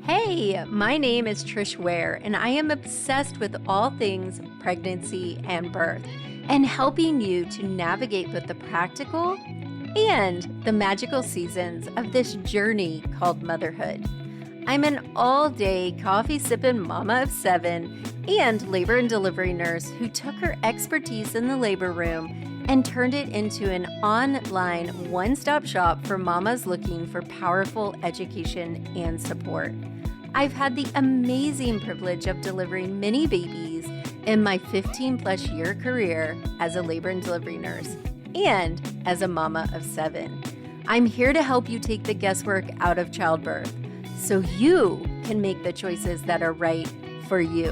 Hey, my name is Trish Ware, and I am obsessed with all things pregnancy and birth, and helping you to navigate both the practical and the magical seasons of this journey called motherhood. I'm an all-day coffee-sipping mama of 7 and labor and delivery nurse who took her expertise in the labor room and turned it into an online one-stop shop for mamas looking for powerful education and support. I've had the amazing privilege of delivering many babies in my 15-plus year career as a labor and delivery nurse and as a mama of 7. I'm here to help you take the guesswork out of childbirth so you can make the choices that are right for you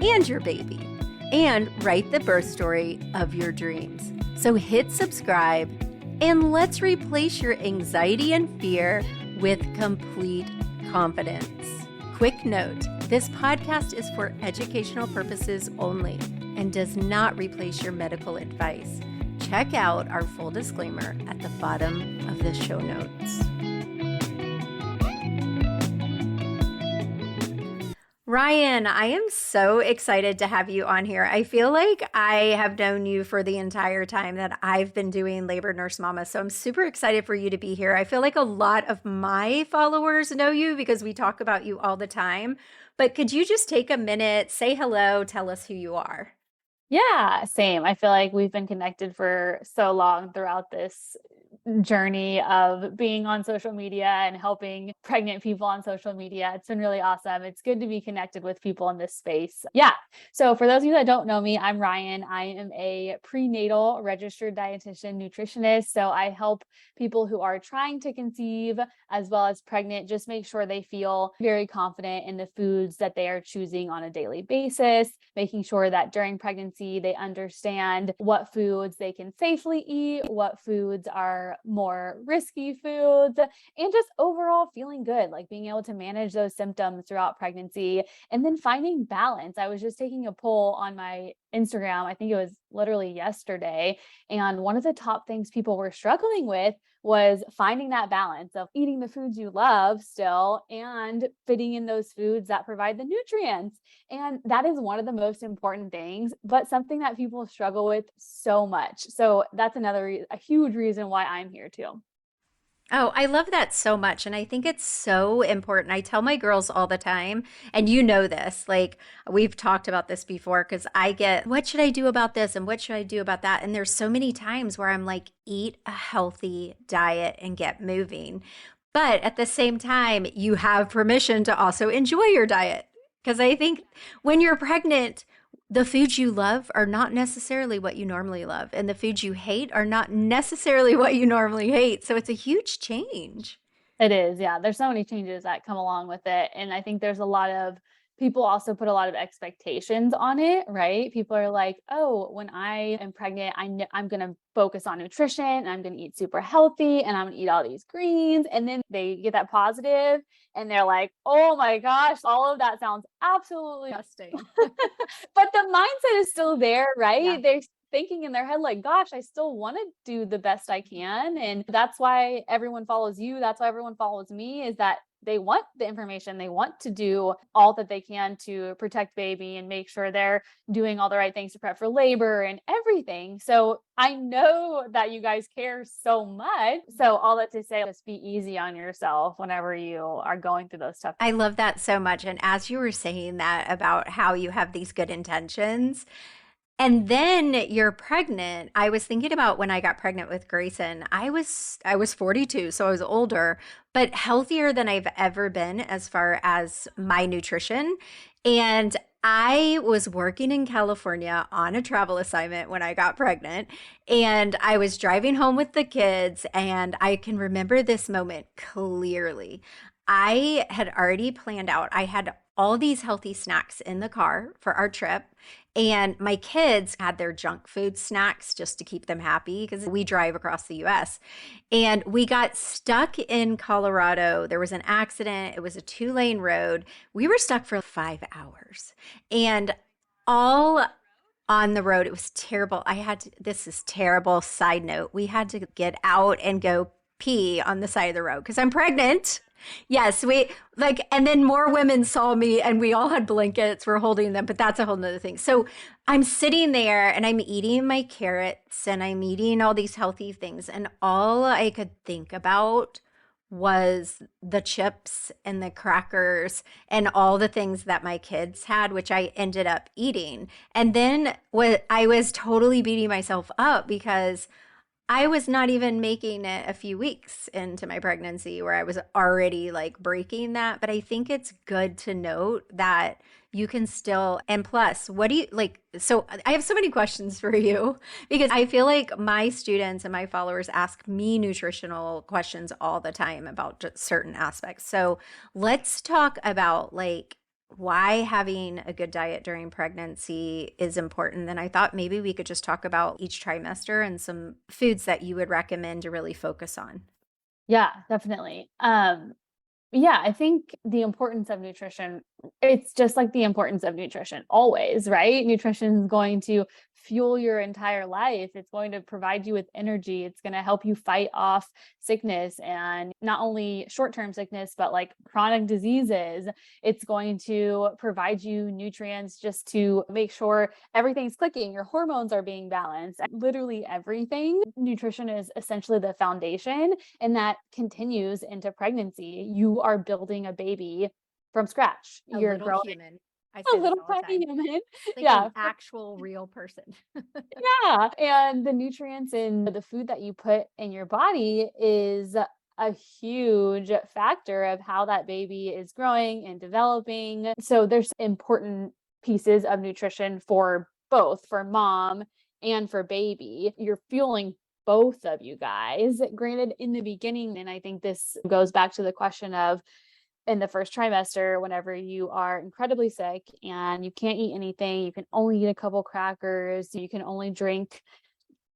and your baby and write the birth story of your dreams. So hit subscribe and let's replace your anxiety and fear with complete confidence. Quick note, this podcast is for educational purposes only and does not replace your medical advice. Check out our full disclaimer at the bottom of the show notes. Ryann, I am so excited to have you on here. I feel like I have known you for the entire time that I've been doing Labor Nurse Mama, so I'm super excited for you to be here. I feel like a lot of my followers know you because we talk about you all the time, but could you just take a minute, say hello, tell us who you are? Yeah, same. I feel like we've been connected for so long throughout this journey of being on social media and helping pregnant people on social media. It's been really awesome. It's good to be connected with people in this space. Yeah. So for those of you that don't know me, I'm Ryann. I am a prenatal registered dietitian nutritionist. So I help people who are trying to conceive as well as pregnant, just make sure they feel very confident in the foods that they are choosing on a daily basis, making sure that during pregnancy, they understand what foods they can safely eat, what foods are more risky foods, and just overall feeling good, like being able to manage those symptoms throughout pregnancy and then finding balance. I was just taking a poll on my Instagram, I think it was literally yesterday, and one of the top things people were struggling with was finding that balance of eating the foods you love still and fitting in those foods that provide the nutrients. And that is one of the most important things, but something that people struggle with so much. So that's a huge reason why I'm here too. Oh, I love that so much. And I think it's so important. I tell my girls all the time, and you know this, like we've talked about this before, because I get, what should I do about this? And what should I do about that? And there's so many times where I'm like, eat a healthy diet and get moving. But at the same time, you have permission to also enjoy your diet. Because I think when you're pregnant, the foods you love are not necessarily what you normally love, and the foods you hate are not necessarily what you normally hate. So it's a huge change. It is. Yeah. There's so many changes that come along with it. And I think there's a lot of people also put a lot of expectations on it, right? People are like, oh, when I am pregnant, I'm going to focus on nutrition and I'm going to eat super healthy and I'm going to eat all these greens. And then they get that positive and they're like, oh my gosh, all of that sounds absolutely disgusting. But the mindset is still there, right? Yeah. They're thinking in their head, like, gosh, I still want to do the best I can. And that's why everyone follows you. That's why everyone follows me, is that they want the information. They want to do all that they can to protect baby and make sure they're doing all the right things to prep for labor and everything. So I know that you guys care so much. So all that to say, just be easy on yourself whenever you are going through those tough. I love that so much. And as you were saying that about how you have these good intentions, and then you're pregnant. I was thinking about when I got pregnant with Grayson. I was 42, so I was older, but healthier than I've ever been as far as my nutrition. And I was working in California on a travel assignment when I got pregnant, and I was driving home with the kids, and I can remember this moment clearly. I had already planned out. I had all these healthy snacks in the car for our trip. And my kids had their junk food snacks just to keep them happy because we drive across the US. And we got stuck in Colorado. There was an accident. It was a 2-lane road. We were stuck for 5 hours. And all on the road, it was terrible. This is terrible. Side note, we had to get out and go pee on the side of the road because I'm pregnant. Yes, we like, and then more women saw me and we all had blankets, we're holding them, but that's a whole nother thing. So I'm sitting there and I'm eating my carrots and I'm eating all these healthy things. And all I could think about was the chips and the crackers and all the things that my kids had, which I ended up eating. And then what I was totally beating myself up because I was not even making it a few weeks into my pregnancy where I was already like breaking that. But I think it's good to note that you can still, and plus, what do you like? So I have so many questions for you because I feel like my students and my followers ask me nutritional questions all the time about just certain aspects. So let's talk about like why having a good diet during pregnancy is important. Then I thought maybe we could just talk about each trimester and some foods that you would recommend to really focus on. Yeah, definitely. Yeah, I think the importance of nutrition, it's just like the importance of nutrition always, right? Nutrition is going to fuel your entire life. It's going to provide you with energy. It's going to help you fight off sickness, and not only short-term sickness, but like chronic diseases. It's going to provide you nutrients just to make sure everything's clicking, your hormones are being balanced, literally everything. Nutrition is essentially the foundation, and that continues into pregnancy. You are building a baby from scratch. A You're little growing human. I a say this little all the tiny time. human. Like Yeah. an actual real person. Yeah. And the nutrients in the food that you put in your body is a huge factor of how that baby is growing and developing. So there's important pieces of nutrition for both, for mom and for baby. You're fueling both of you guys. Granted, in the beginning, and I think this goes back to the question of in the first trimester, whenever you are incredibly sick and you can't eat anything, you can only eat a couple crackers, you can only drink,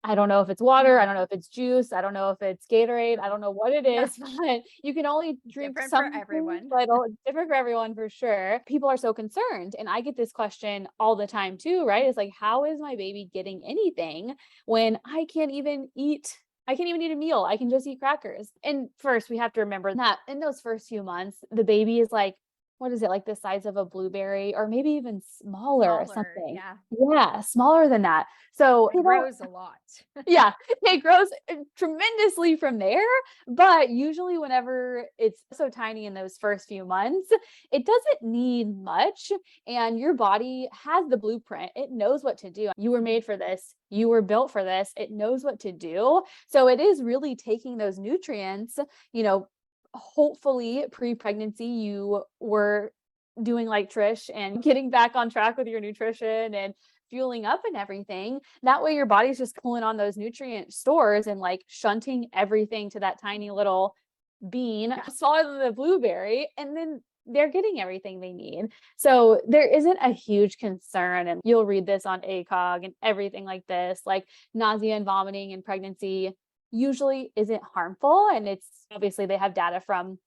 I don't know if it's water, I don't know if it's juice, I don't know if it's Gatorade, I don't know what it Yeah. is, but you can only drink Different for something, everyone. but different for everyone for sure. People are so concerned. And I get this question all the time too, right? It's like, how is my baby getting anything when I can't even eat a meal. I can just eat crackers. And first, we have to remember that in those first few months, the baby is like, what is it, like the size of a blueberry or maybe even smaller or Smaller. something. Yeah. Yeah, smaller than that. So, It grows a lot. yeah, it grows tremendously from there. But usually, whenever it's so tiny in those first few months, it doesn't need much. And your body has the blueprint, it knows what to do. You were made for this, you were built for this, it knows what to do. So, it is really taking those nutrients, you know, hopefully pre pregnancy, you were doing like Trish and getting back on track with your nutrition and fueling up and everything. That way your body's just pulling on those nutrient stores and like shunting everything to that tiny little bean, smaller than the blueberry, and then they're getting everything they need. So there isn't a huge concern. And you'll read this on ACOG and everything like this, like nausea and vomiting in pregnancy usually isn't harmful. And it's obviously they have data from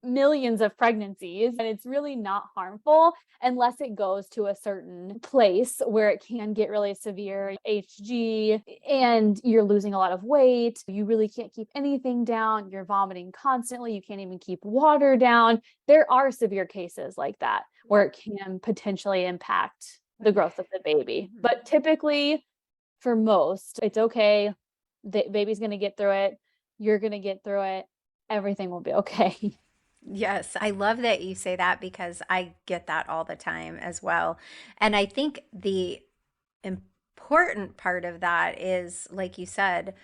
millions of pregnancies, and it's really not harmful unless it goes to a certain place where it can get really severe HG and you're losing a lot of weight. You really can't keep anything down. You're vomiting constantly. You can't even keep water down. There are severe cases like that where it can potentially impact the growth of the baby. But typically, for most, it's okay. The baby's going to get through it. You're going to get through it. Everything will be okay. Yes, I love that you say that because I get that all the time as well. And I think the important part of that is, like you said,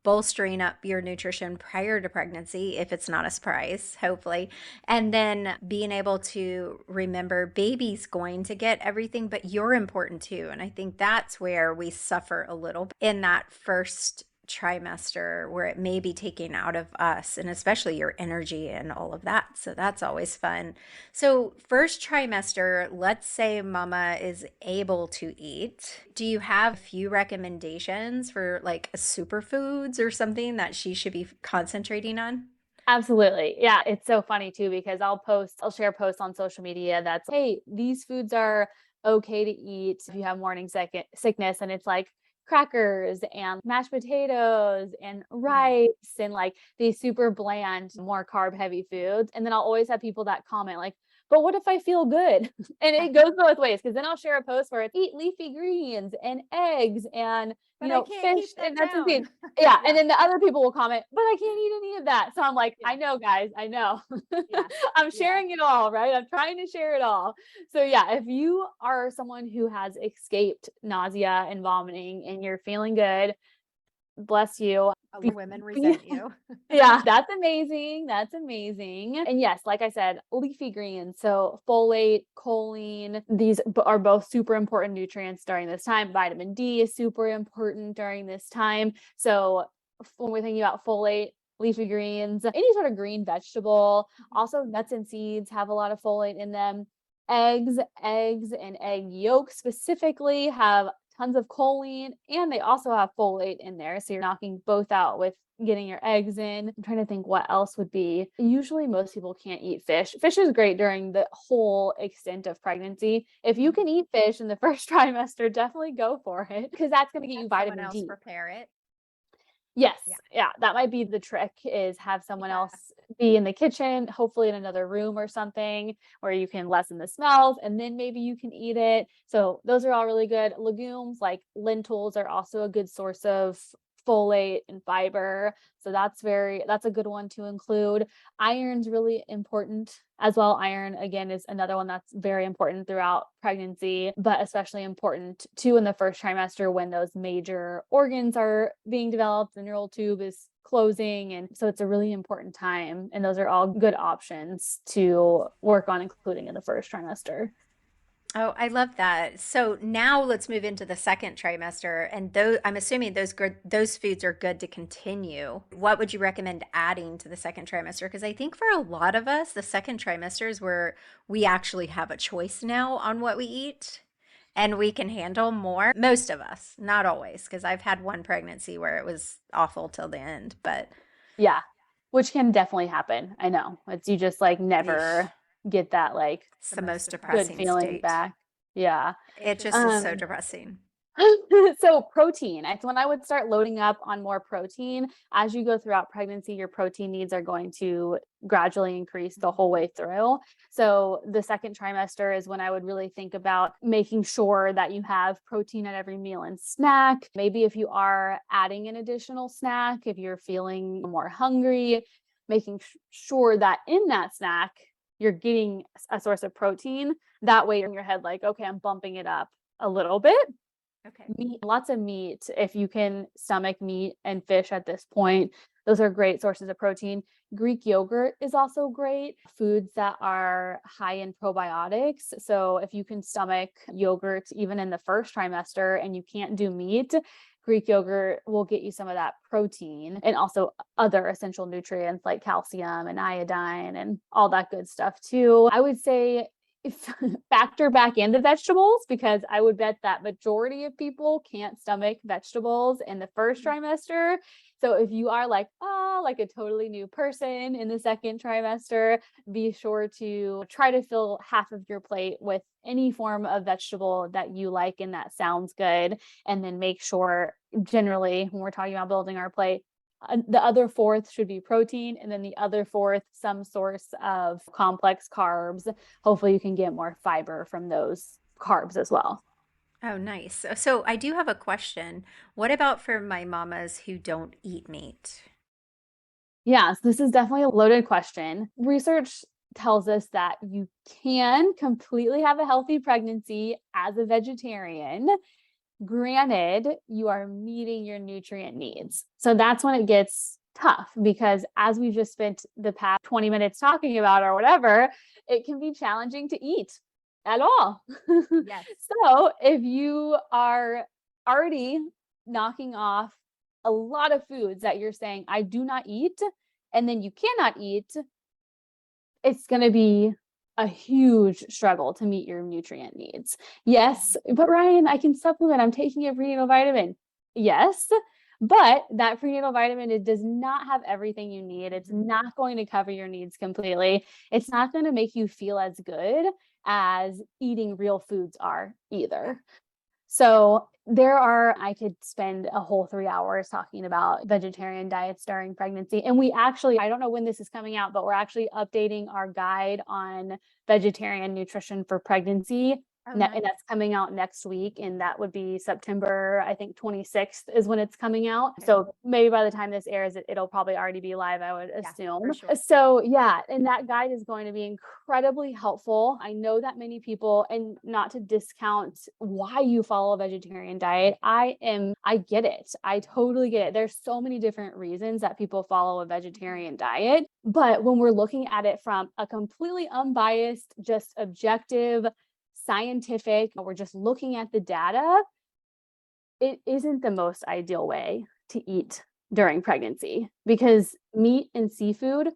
bolstering up your nutrition prior to pregnancy, if it's not a surprise, hopefully. And then being able to remember baby's going to get everything, but you're important too. And I think that's where we suffer a little in that first trimester where it may be taking out of us and especially your energy and all of that. So that's always fun. So, first trimester, let's say mama is able to eat. Do you have a few recommendations for like superfoods or something that she should be concentrating on? Absolutely. Yeah. It's so funny too, because I'll share posts on social media that's, hey, these foods are okay to eat if you have morning sickness. And it's like crackers and mashed potatoes and rice and like these super bland, more carb heavy foods. And then I'll always have people that comment like, but what if I feel good? And it goes both ways, because then I'll share a post where it's eat leafy greens and eggs and fish and nuts and seeds. Yeah. And then the other people will comment, but I can't eat any of that. So I'm like, I know, guys, I know. I'm sharing it all, right? I'm trying to share it all. So yeah, if you are someone who has escaped nausea and vomiting and you're feeling good, bless you. Other women resent you. Yeah, that's amazing. That's amazing. And yes, like I said, leafy greens. So folate, choline, these are both super important nutrients during this time. Vitamin D is super important during this time. So when we're thinking about folate, leafy greens, any sort of green vegetable, also nuts and seeds have a lot of folate in them. Eggs and egg yolks specifically have tons of choline, and they also have folate in there. So you're knocking both out with getting your eggs in. I'm trying to think what else would be. Usually most people can't eat fish. Fish is great during the whole extent of pregnancy. If you can eat fish in the first trimester, definitely go for it, because that's going to get you vitamin D. Prepare it. Yes. Yeah. That might be the trick, is have someone else be in the kitchen, hopefully in another room or something where you can lessen the smells, and then maybe you can eat it. So those are all really good. Legumes like lentils are also a good source of folate and fiber. So that's a good one to include. Iron's really important as well. Iron, again, is another one that's very important throughout pregnancy, but especially important too in the first trimester when those major organs are being developed, the neural tube is closing. And so it's a really important time. And those are all good options to work on including in the first trimester. Oh, I love that. So now let's move into the second trimester, and I'm assuming those foods are good to continue. What would you recommend adding to the second trimester? Because I think for a lot of us, the second trimester is where we actually have a choice now on what we eat, and we can handle more. Most of us, not always, because I've had one pregnancy where it was awful till the end, but yeah, which can definitely happen. I know. It's you just like never get that like it's the most depressing good feeling state. back. Yeah. It just is so depressing. So protein, it's when I would start loading up on more protein. As you go throughout pregnancy, your protein needs are going to gradually increase the whole way through. So the second trimester is when I would really think about making sure that you have protein at every meal and snack. Maybe if you are adding an additional snack, if you're feeling more hungry, making sure that in that snack, you're getting a source of protein. That way you're in your head like, okay, I'm bumping it up a little bit. Okay. Meat, lots of meat. If you can stomach meat and fish at this point, those are great sources of protein. Greek yogurt is also great. Foods that are high in probiotics. So if you can stomach yogurt even in the first trimester and you can't do meat, Greek yogurt will get you some of that protein and also other essential nutrients like calcium and iodine and all that good stuff too. I would say factor back in the vegetables, because I would bet that majority of people can't stomach vegetables in the first trimester. So if you are like a totally new person in the second trimester, be sure to try to fill half of your plate with any form of vegetable that you like and that sounds good. And then make sure, generally, when we're talking about building our plate, the other fourth should be protein, and then the other fourth, some source of complex carbs. Hopefully you can get more fiber from those carbs as well. Oh, nice. So I do have a question. What about for my mamas who don't eat meat? Yes, this is definitely a loaded question. Research tells us that you can completely have a healthy pregnancy as a vegetarian. Granted, you are meeting your nutrient needs. So that's when it gets tough, because as we've just spent the past 20 minutes talking about or whatever, it can be challenging to eat at all. Yes. So if you are already knocking off a lot of foods that you're saying, I do not eat, and then you cannot eat, it's going to be a huge struggle to meet your nutrient needs. Yes, but Ryann, I can supplement. I'm taking a prenatal vitamin. Yes, but that prenatal vitamin, it does not have everything you need. It's not going to cover your needs completely. It's not going to make you feel as good as eating real foods are either. So I could spend a whole 3 hours talking about vegetarian diets during pregnancy. And we actually, I don't know when this is coming out, but we're actually updating our guide on vegetarian nutrition for pregnancy. Oh, And nice. that's coming out next week. And that would be September, I think 26th is when it's coming out. Okay. So maybe by the time this airs, it'll probably already be live, I would assume. for sure. So yeah, and that guide is going to be incredibly helpful. I know that many people, and not to discount why you follow a vegetarian diet, I get it. I totally get it. There's so many different reasons that people follow a vegetarian diet. But when we're looking at it from a completely unbiased, just objective, scientific, we're just looking at the data, it isn't the most ideal way to eat during pregnancy, because meat and seafood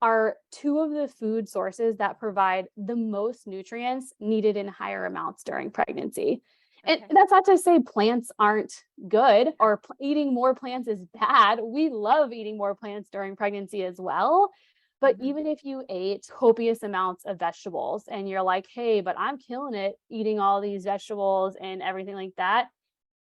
are two of the food sources that provide the most nutrients needed in higher amounts during pregnancy. And that's not to say plants aren't good or eating more plants is bad. We love eating more plants during pregnancy as well. But even if you ate copious amounts of vegetables and you're like, hey, but I'm killing it eating all these vegetables and everything like that,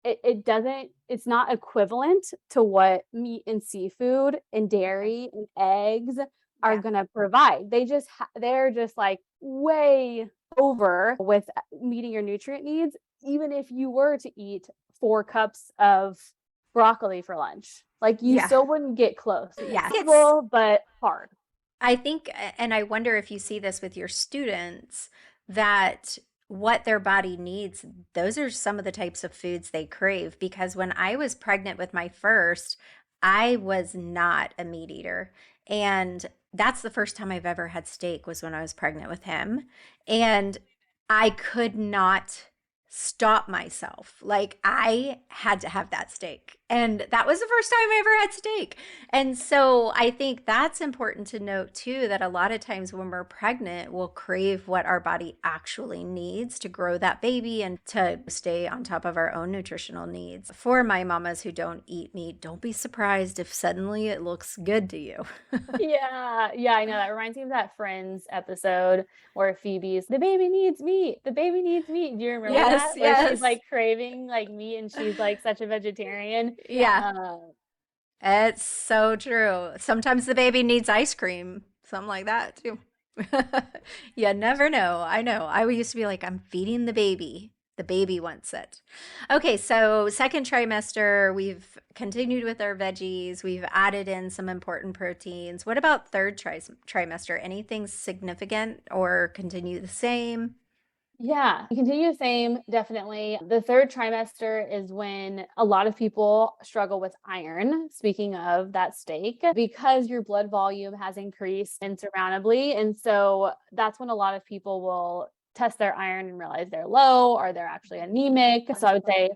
it's not equivalent to what meat and seafood and dairy and eggs are going to provide. They're just like way over with meeting your nutrient needs, even if you were to eat 4 cups of broccoli for lunch. Like you still wouldn't get close. Yeah. Simple, but hard. I think, and I wonder if you see this with your students, that what their body needs, those are some of the types of foods they crave. Because when I was pregnant with my first, I was not a meat eater. And that's the first time I've ever had steak, was when I was pregnant with him. And I could not stop myself. Like, I had to have that steak. And that was the first time I ever had steak. And so I think that's important to note too, that a lot of times when we're pregnant, we'll crave what our body actually needs to grow that baby and to stay on top of our own nutritional needs. For my mamas who don't eat meat, don't be surprised if suddenly it looks good to you. Yeah, I know. That reminds me of that Friends episode where Phoebe's, the baby needs meat. The baby needs meat. Do you remember that? Where she's like craving like meat and she's like such a vegetarian. Yeah. It's so true. Sometimes the baby needs ice cream, something like that too. You never know. I know. I used to be like, I'm feeding the baby. The baby wants it. Okay, so second trimester, we've continued with our veggies. We've added in some important proteins. What about third trimester? Anything significant or continue the same? Yeah, continue the same, definitely. The third trimester is when a lot of people struggle with iron, speaking of that steak, because your blood volume has increased insurmountably. And so that's when a lot of people will test their iron and realize they're low or they're actually anemic. So I would say,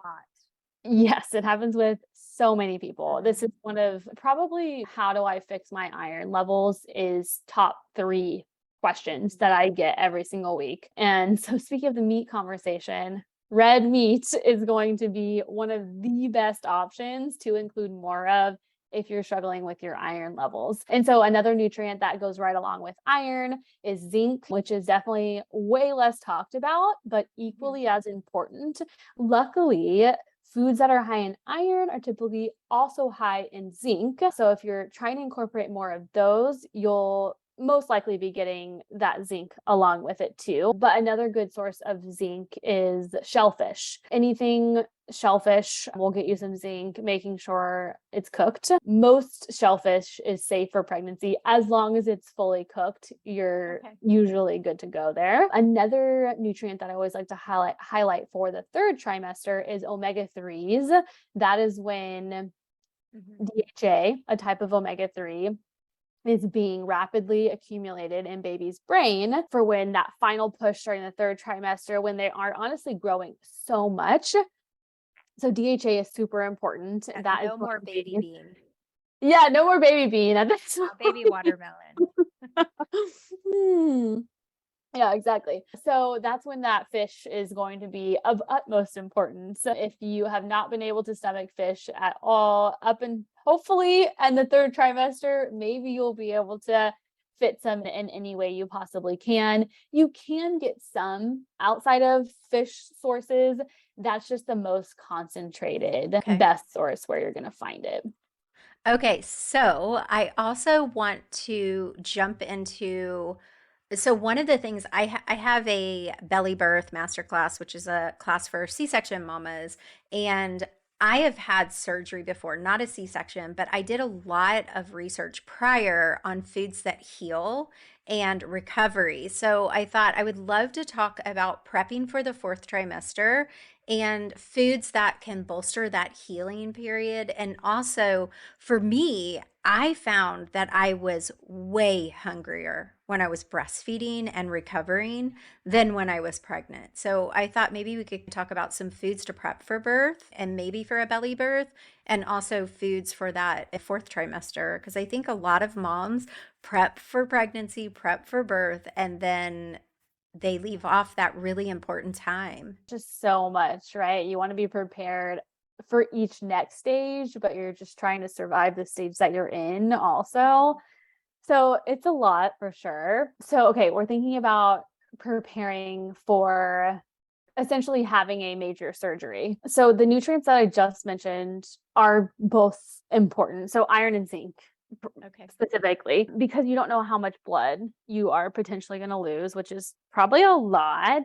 yes, it happens with so many people. This is one of probably, how do I fix my iron levels, is top 3 questions that I get every single week. And so speaking of the meat conversation, red meat is going to be one of the best options to include more of if you're struggling with your iron levels. And so another nutrient that goes right along with iron is zinc, which is definitely way less talked about, but equally as important. Luckily, foods that are high in iron are typically also high in zinc. So if you're trying to incorporate more of those, you'll most likely be getting that zinc along with it too. But another good source of zinc is shellfish. Anything shellfish will get you some zinc, making sure it's cooked. Most shellfish is safe for pregnancy. As long as it's fully cooked, you're usually good to go there. Another nutrient that I always like to highlight for the third trimester is omega-3s. That is when DHA, a type of omega-3, is being rapidly accumulated in baby's brain for when that final push during the third trimester, when they are honestly growing so much. So DHA is super important. And that no is more baby bean. Yeah, no more baby bean. Baby watermelon. Yeah, exactly. So that's when that fish is going to be of utmost importance. So if you have not been able to stomach fish at all hopefully in the third trimester, maybe you'll be able to fits them in any way you possibly can. You can get some outside of fish sources. That's just the most concentrated, best source where you're going to find it. Okay, so I also want to jump into, so one of the things I have a belly birth masterclass, which is a class for C-section mamas, and I have had surgery before, not a C-section, but I did a lot of research prior on foods that heal and recovery. So I thought I would love to talk about prepping for the fourth trimester and foods that can bolster that healing period. And also, for me, I found that I was way hungrier when I was breastfeeding and recovering than when I was pregnant. So I thought maybe we could talk about some foods to prep for birth and maybe for a belly birth, and also foods for that fourth trimester. Because I think a lot of moms prep for pregnancy, prep for birth, and then they leave off that really important time. Just so much, right? You want to be prepared for each next stage, but you're just trying to survive the stage that you're in also. So it's a lot for sure. So, okay, we're thinking about preparing for essentially having a major surgery. So the nutrients that I just mentioned are both important. So iron and zinc. Specifically, because you don't know how much blood you are potentially going to lose, which is probably a lot.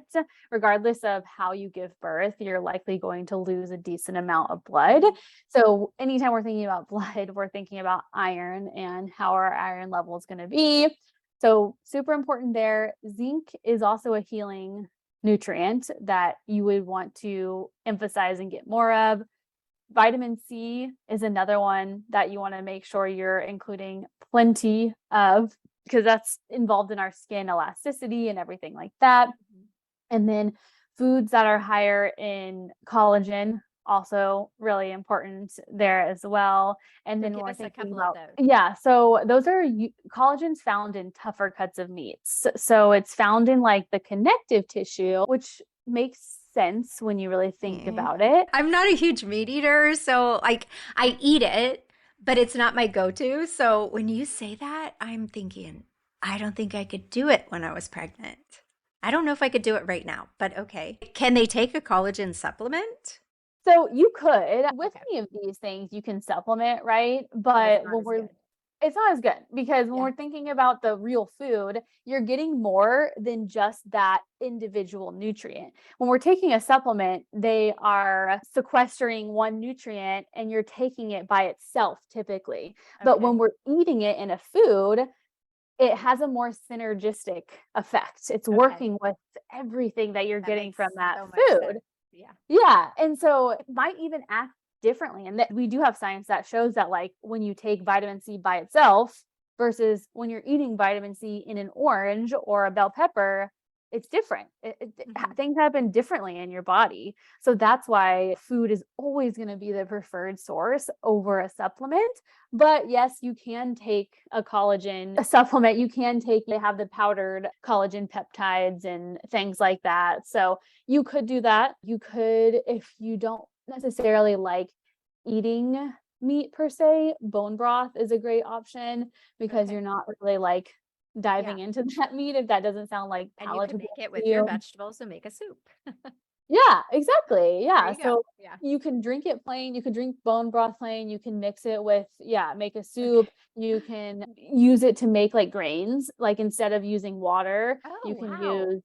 Regardless of how you give birth, you're likely going to lose a decent amount of blood. So anytime we're thinking about blood, we're thinking about iron and how our iron level is going to be. So super important there. Zinc is also a healing nutrient that you would want to emphasize and get more of. Vitamin C is another one that you want to make sure you're including plenty of, because that's involved in our skin elasticity and everything like that. And then foods that are higher in collagen, also really important there as well. And then we're thinking about, so those are collagen's found in tougher cuts of meats. So it's found in like the connective tissue, which makes sense when you really think about it. I'm not a huge meat eater, so like I eat it, but it's not my go-to. So when you say that, I'm thinking, I don't think I could do it when I was pregnant. I don't know if I could do it right now, but okay. Can they take a collagen supplement? So you could, with any of these things, you can supplement, right? But it's not as good, because when we're thinking about the real food, you're getting more than just that individual nutrient. When we're taking a supplement, they are sequestering one nutrient and you're taking it by itself typically. But when we're eating it in a food, it has a more synergistic effect. It's working with everything that you're getting from that food. Yeah. And so it might even act differently. And that we do have science that shows that, like, when you take vitamin C by itself versus when you're eating vitamin C in an orange or a bell pepper, it's different. Things happen differently in your body. So that's why food is always going to be the preferred source over a supplement. But yes, you can take a collagen supplement. You can take, they have the powdered collagen peptides and things like that. So you could do that. You could, if you don't necessarily like eating meat per se, bone broth is a great option, because you're not really like diving into that meat, if that doesn't sound like palatable. And you can make it with your vegetables and make a soup. Yeah, exactly. Yeah. So you can drink it plain. You can drink bone broth plain. You can mix it with, make a soup. You can use it to make like grains. Like, instead of using water, you can use,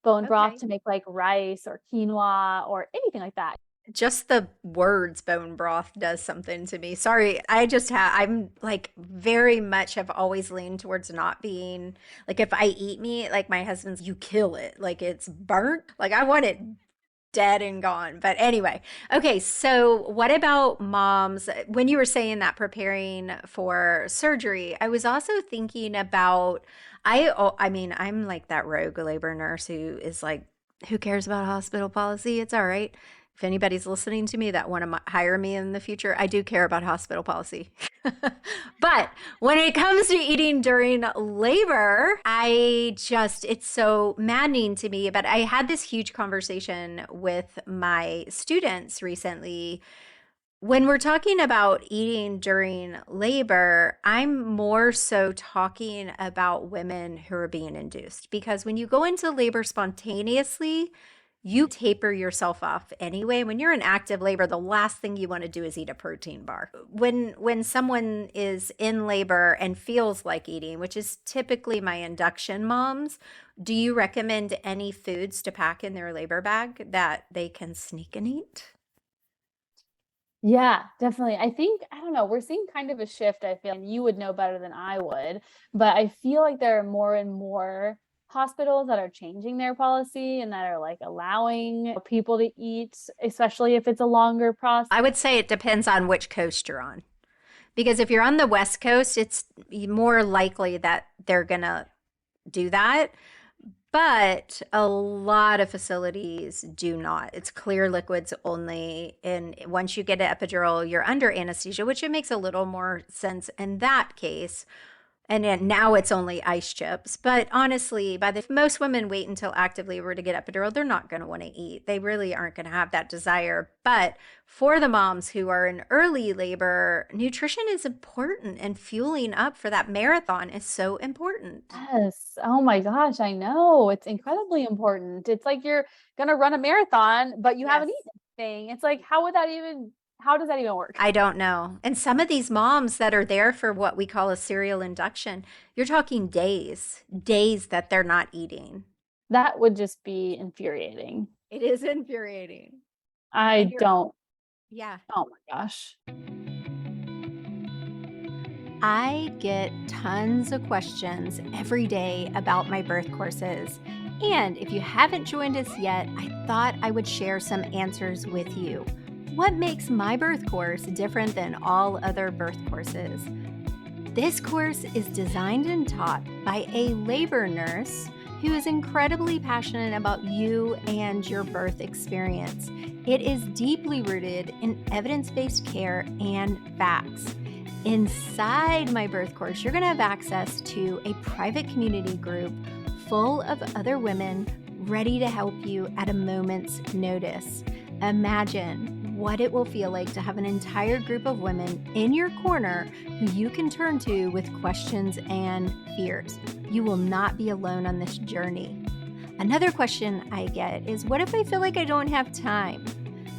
bone broth to make like rice or quinoa or anything like that. Just the words bone broth does something to me. Sorry, I'm like very much have always leaned towards not being, like, if I eat meat, like my husband's, you kill it, like it's burnt. Like I want it dead and gone. But anyway, okay, so what about moms? When you were saying that preparing for surgery, I was also thinking about, I mean, I'm like that rogue labor nurse who is like, who cares about hospital policy? It's all right. If anybody's listening to me that want to hire me in the future, I do care about hospital policy. But when it comes to eating during labor, it's so maddening to me. But I had this huge conversation with my students recently When we're talking about eating during labor, I'm more so talking about women who are being induced because when you go into labor spontaneously, you taper yourself off anyway. When you're in active labor, the last thing you want to do is eat a protein bar. When someone is in labor and feels like eating, which is typically my induction moms, do you recommend any foods to pack in their labor bag that they can sneak and eat? Yeah, definitely. I think, I don't know, we're seeing kind of a shift, I feel, and you would know better than I would, but I feel like there are more and more hospitals that are changing their policy and that are like allowing people to eat, especially if it's a longer process. I would say it depends on which coast you're on. Because if you're on the West Coast, it's more likely that they're going to do that. But a lot of facilities do not. It's clear liquids only. And once you get an epidural, you're under anesthesia, which it makes a little more sense in that case. And then now it's only ice chips. But honestly, most women wait until active labor to get epidural, they're not going to want to eat. They really aren't going to have that desire. But for the moms who are in early labor, nutrition is important and fueling up for that marathon is so important. Yes. Oh my gosh, I know. It's incredibly important. It's like you're gonna run a marathon, but you Yes. haven't eaten anything. It's like, how does that even work? I don't know. And some of these moms that are there for what we call a serial induction, you're talking days that they're not eating. That would just be infuriating. It is infuriating. I don't. Yeah. Oh my gosh. I get tons of questions every day about my birth courses. And if you haven't joined us yet, I thought I would share some answers with you. What makes my birth course different than all other birth courses? This course is designed and taught by a labor nurse who is incredibly passionate about you and your birth experience. It is deeply rooted in evidence-based care and facts. Inside my birth course, you're going to have access to a private community group full of other women ready to help you at a moment's notice. Imagine what it will feel like to have an entire group of women in your corner who you can turn to with questions and fears. You will not be alone on this journey. Another question I get is, what if I feel like I don't have time?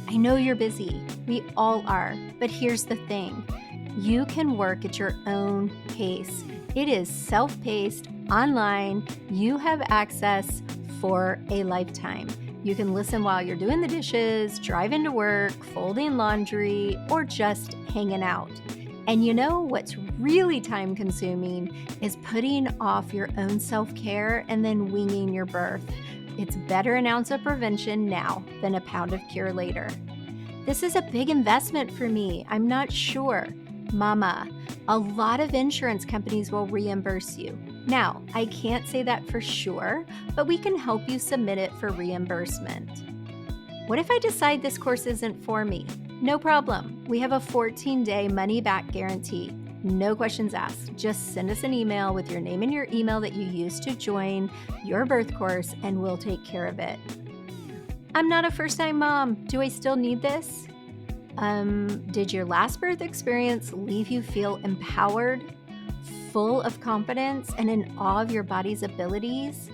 I know you're busy. We all are. But here's the thing. You can work at your own pace. It is self-paced, online. You have access for a lifetime. You can listen while you're doing the dishes, driving to work, folding laundry, or just hanging out. And you know what's really time-consuming is putting off your own self-care and then winging your birth. It's better an ounce of prevention now than a pound of cure later. This is a big investment for me. I'm not sure. Mama, a lot of insurance companies will reimburse you. Now, I can't say that for sure, but we can help you submit it for reimbursement. What if I decide this course isn't for me? No problem. We have a 14-day money-back guarantee. No questions asked. Just send us an email with your name and your email that you used to join your birth course, and we'll take care of it. I'm not a first-time mom. Do I still need this? Did your last birth experience leave you feel empowered, full of confidence, and in awe of your body's abilities?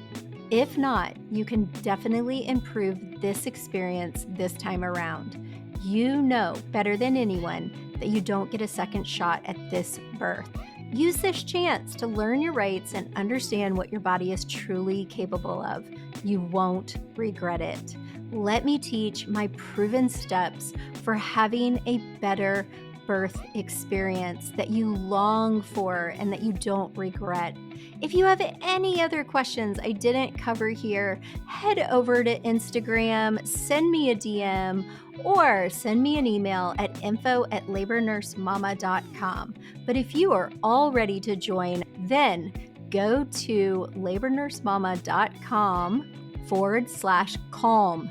If not, you can definitely improve this experience this time around. You know better than anyone that you don't get a second shot at this birth. Use this chance to learn your rights and understand what your body is truly capable of. You won't regret it. Let me teach my proven steps for having a better birth experience that you long for and that you don't regret. If you have any other questions I didn't cover here, head over to Instagram, send me a DM, or send me an email at info@labornursemama.com. But if you are all ready to join, then go to labornursemama.com/calm, CALM,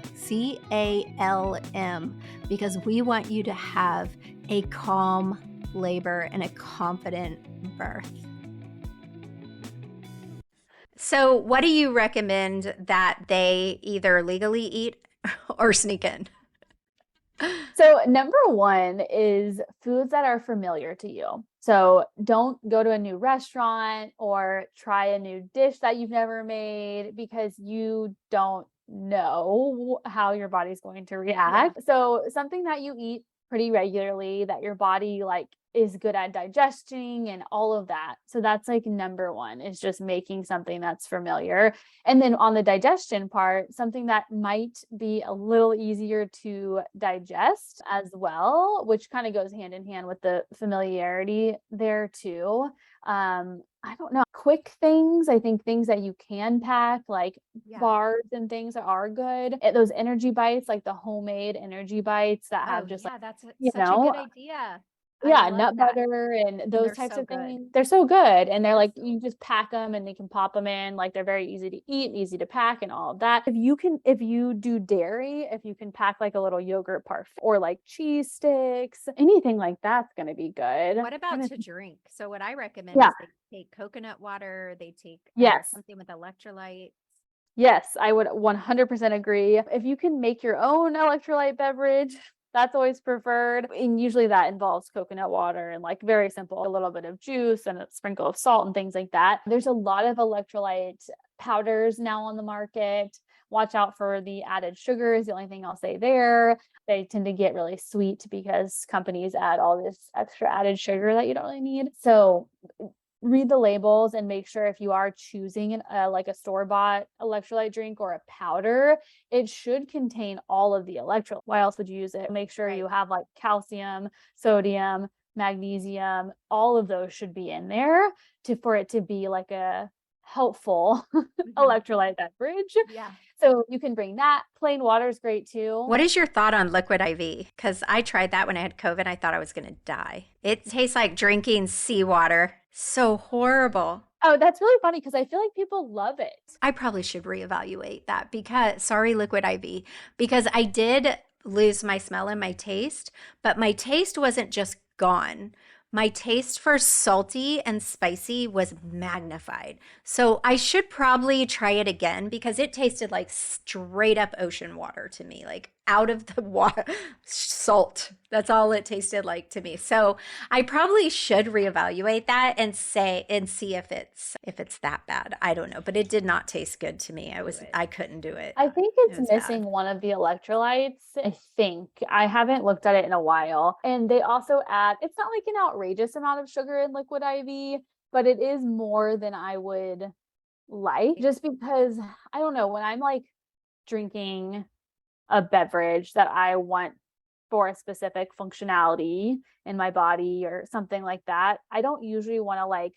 because we want you to have a calm labor and a confident birth. So, what do you recommend that they either legally eat or sneak in? So number one is foods that are familiar to you. So don't go to a new restaurant or try a new dish that you've never made because you don't know how your body's going to react. So something that you eat pretty regularly that your body like is good at digesting and all of that. So that's like number one is just making something that's familiar. And then on the digestion part, something that might be a little easier to digest as well, which kind of goes hand in hand with the familiarity there too. I don't know, quick things. I think things that you can pack, like bars and things are good. Those energy bites, like the homemade energy bites that have just like, that's you such a know, good idea. I yeah, love nut that. butter and And those they're types so of good. things. They're so good. And they're Yes. like, you just pack them and they can pop them in. Like they're very easy to eat, easy to pack and all of that. If you do dairy, if you can pack like a little yogurt parfait or like cheese sticks, anything like that's going to be good. What about to drink? So what I recommend Yeah. is they take coconut water, they take Yes. something with electrolytes. Yes, I would 100% agree. If you can make your own electrolyte beverage, that's always preferred. And usually that involves coconut water and like very simple, a little bit of juice and a sprinkle of salt and things like that. There's a lot of electrolyte powders now on the market. Watch out for the added sugar is the only thing I'll say there. They tend to get really sweet because companies add all this extra added sugar that you don't really need. So read the labels and make sure if you are choosing like a store-bought electrolyte drink or a powder, it should contain all of the electrolytes. Why else would you use it? Make sure you have like calcium, sodium, magnesium, all of those should be in there for it to be like a helpful electrolyte beverage. Yeah. So you can bring that. Plain water is great too. What is your thought on liquid IV? Because I tried that when I had COVID. I thought I was going to die. It tastes like drinking seawater. So horrible. Oh, that's really funny because I feel like people love it. I probably should reevaluate that because, sorry, liquid IV, because I did lose my smell and my taste, but my taste wasn't just gone. My taste for salty and spicy was magnified. So I should probably try it again because it tasted like straight up ocean water to me, like out of the water, salt. That's all it tasted like to me. So I probably should reevaluate that and see if it's that bad. I don't know, but it did not taste good to me. I couldn't do it. I think It it's was missing bad. one of the electrolytes. I think I haven't looked at it in a while. And they also add, it's not like an outrageous amount of sugar in liquid IV, but it is more than I would like just because I don't know when I'm like drinking a beverage that I want for a specific functionality in my body or something like that. I don't usually want to like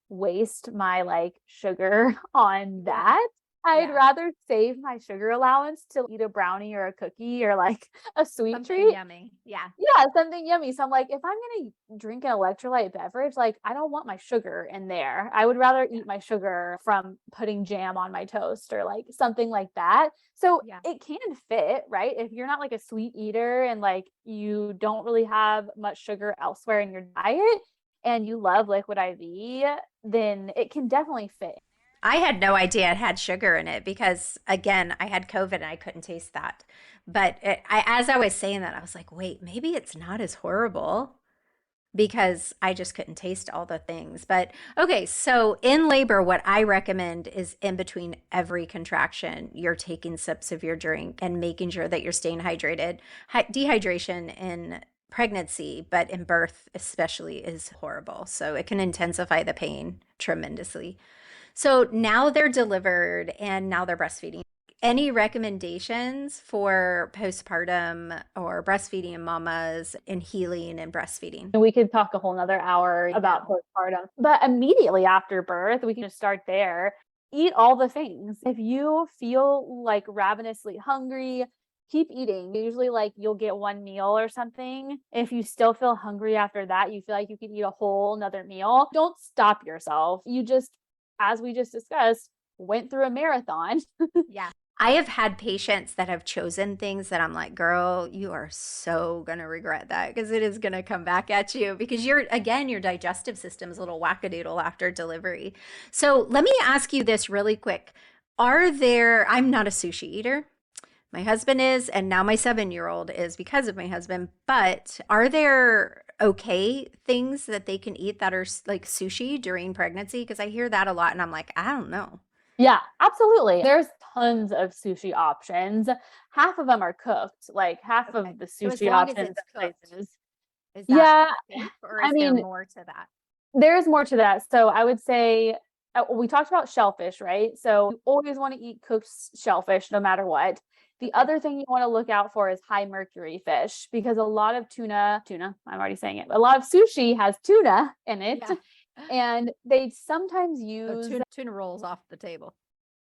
waste my like sugar on that. I'd rather save my sugar allowance to eat a brownie or a cookie or like a sweet Something treat. yummy. Yeah. Yeah, something yummy. So I'm like, if I'm going to drink an electrolyte beverage, like I don't want my sugar in there. I would rather eat my sugar from putting jam on my toast or like something like that. So it can fit, right? If you're not like a sweet eater and like you don't really have much sugar elsewhere in your diet and you love liquid IV, then it can definitely fit. I had no idea it had sugar in it because, again, I had COVID and I couldn't taste that. But as I was saying that, I was like, wait, maybe it's not as horrible because I just couldn't taste all the things. But okay, so in labor, what I recommend is in between every contraction, you're taking sips of your drink and making sure that you're staying hydrated. Dehydration in pregnancy, but in birth especially, is horrible. So it can intensify the pain tremendously. So now they're delivered and now they're breastfeeding. Any recommendations for postpartum or breastfeeding mamas in healing and breastfeeding? We could talk a whole nother hour about postpartum, but immediately after birth, we can just start there. Eat all the things. If you feel like ravenously hungry, keep eating. Usually like you'll get one meal or something. If you still feel hungry after that, you feel like you could eat a whole another meal. Don't stop yourself. You just, as we just discussed, went through a marathon. Yeah. I have had patients that have chosen things that I'm like, girl, you are so going to regret that because it is going to come back at you because again, your digestive system is a little wackadoodle after delivery. So let me ask you this really quick. I'm not a sushi eater. My husband is, and now my 7-year-old is because of my husband. But are there okay things that they can eat that are like sushi during pregnancy? Because I hear that a lot and I'm like, I don't know. Yeah, absolutely. There's tons of sushi options. Half of them are cooked, like half Okay. of the So as sushi long as options it's at cooked, places. is that Yeah, safe or I is there mean, more to that? there's more to that. So I would say we talked about shellfish, right? So you always want to eat cooked shellfish no matter what. The Okay. other thing you want to look out for is high mercury fish because a lot of tuna, I'm already saying it, a lot of sushi has tuna in it. Yeah. And they sometimes So use tuna rolls off the table.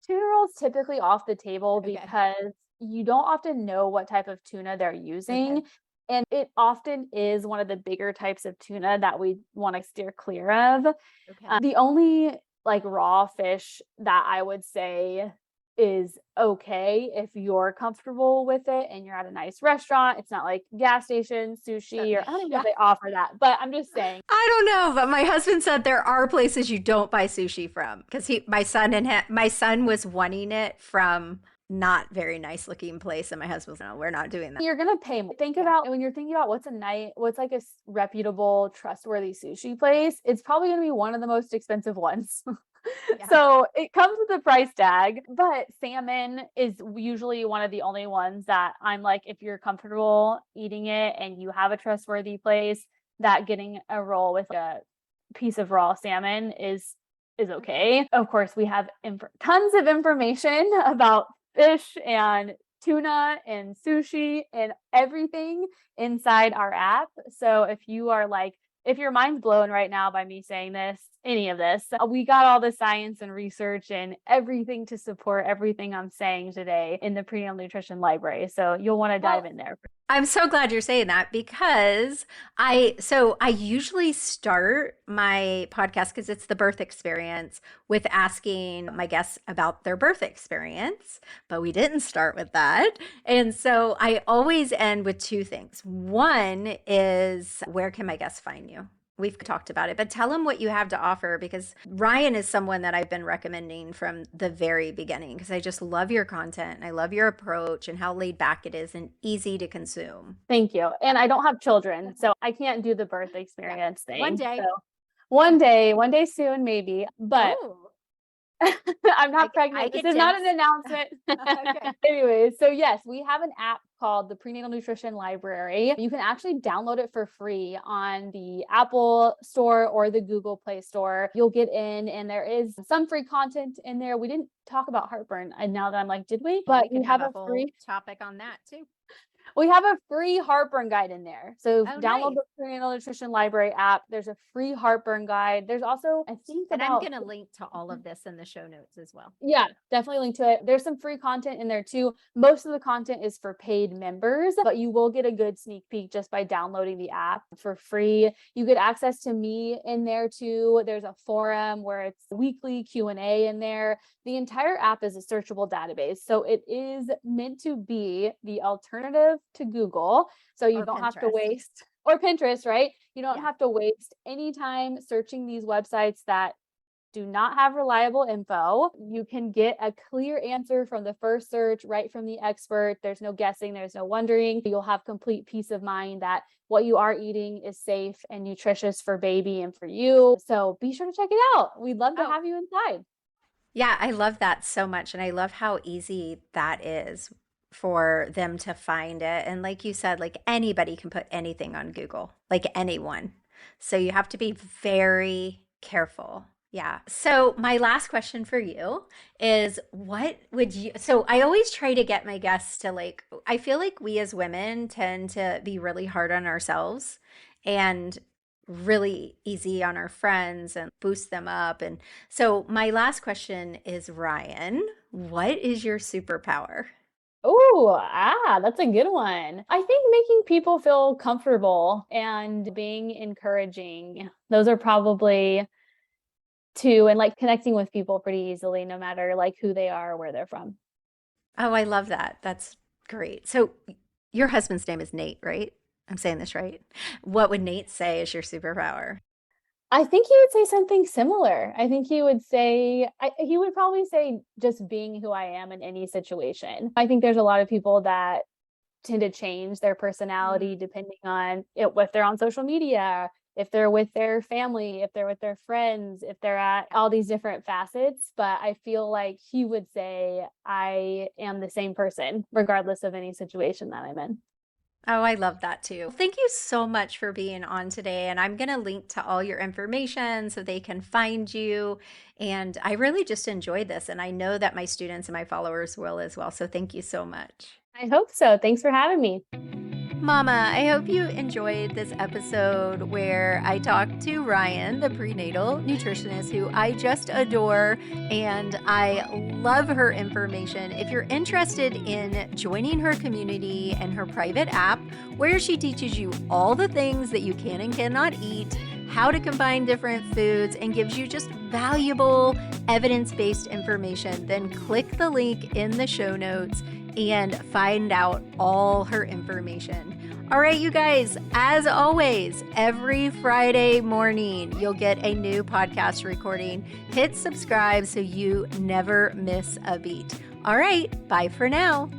tuna rolls typically off the table Okay. because you don't often know what type of tuna they're Okay. using. And it often is one of the bigger types of tuna that we want to steer clear of. Okay. The only like raw fish that I would say is okay if you're comfortable with it and you're at a nice restaurant. It's not like gas station So, sushi, or I don't even know yeah. if they offer that, but I'm just saying. I don't know, but my husband said there are places you don't buy sushi from because my son was wanting it from not very nice looking place, and my husband was no, we're not doing that. You're gonna pay more. Think Yeah. about when you're thinking about what's like a reputable, trustworthy sushi place. It's probably gonna be one of the most expensive ones. Yeah. So it comes with a price tag, but salmon is usually one of the only ones that I'm like, if you're comfortable eating it and you have a trustworthy place, that getting a roll with a piece of raw salmon is okay. Of course, we have tons of information about fish and tuna and sushi and everything inside our app. So if your mind's blown right now by me saying any of this, we got all the science and research and everything to support everything I'm saying today in the prenatal nutrition library. So you'll want to dive in there. I'm so glad you're saying that because I usually start my podcast because it's the birth experience with asking my guests about their birth experience, but we didn't start with that. And so I always end with two things. One is, where can my guests find you? We've talked about it, but tell them what you have to offer because Ryann is someone that I've been recommending from the very beginning because I just love your content and I love your approach and how laid back it is and easy to consume. Thank you. And I don't have children, so I can't do the birth experience thing. One day. So one day soon, maybe. But Ooh, I'm not pregnant. This is not an announcement. Okay. Anyways, so yes, we have an app called the Prenatal Nutrition Library. You can actually download it for free on the Apple Store or the Google Play Store. You'll get in, and there is some free content in there. We didn't talk about heartburn, and now that I'm like, did we? But We we can have have a a free whole topic on that too. we have a free heartburn guide in there. So Oh, download nice. the Prenatal Nutrition Library app. There's a free heartburn guide. There's also, I think, And I'm about going to link to all of this in the show notes as well. yeah, definitely link to it. There's some free content in there too. Most of the content is for paid members, but you will get a good sneak peek just by downloading the app for free. You get access to me in there too. There's a forum where it's weekly Q&A in there. The entire app is a searchable database. So it is meant to be the alternative to Google. So you don't have to waste, or Pinterest, right? You don't have to waste any time searching these websites that do not have reliable info. You can get a clear answer from the first search, right from the expert. There's no guessing, there's no wondering. You'll have complete peace of mind that what you are eating is safe and nutritious for baby and for you. So be sure to check it out. We'd love to have you inside. Yeah, I love that so much. And I love how easy that is for them to find it. And like you said, like anybody can put anything on Google, like anyone. So you have to be very careful. Yeah. So my last question for you is so I always try to get my guests to like, I feel like we as women tend to be really hard on ourselves and really easy on our friends and boost them up. And so my last question is, Ryann, what is your superpower? That's a good one. I think making people feel comfortable and being encouraging. Those are probably two, and like connecting with people pretty easily, no matter like who they are or where they're from. Oh, I love that. That's great. So your husband's name is Nate, right? I'm saying this right. What would Nate say is your superpower? I think he would say something similar. I think he would say, he would probably say just being who I am in any situation. I think there's a lot of people that tend to change their personality depending on if they're on social media, if they're with their family, if they're with their friends, if they're at all these different facets. But I feel like he would say, I am the same person, regardless of any situation that I'm in. Oh, I love that too. Thank you so much for being on today. And I'm going to link to all your information so they can find you. And I really just enjoyed this. And I know that my students and my followers will as well. So thank you so much. I hope so. Thanks for having me. Mama, I hope you enjoyed this episode where I talked to Ryann, the prenatal nutritionist, who I just adore, and I love her information. If you're interested in joining her community and her private app, where she teaches you all the things that you can and cannot eat, how to combine different foods, and gives you just valuable evidence-based information, then click the link in the show notes and find out all her information. All right, you guys, as always, every Friday morning, you'll get a new podcast recording. Hit subscribe so you never miss a beat. All right, bye for now.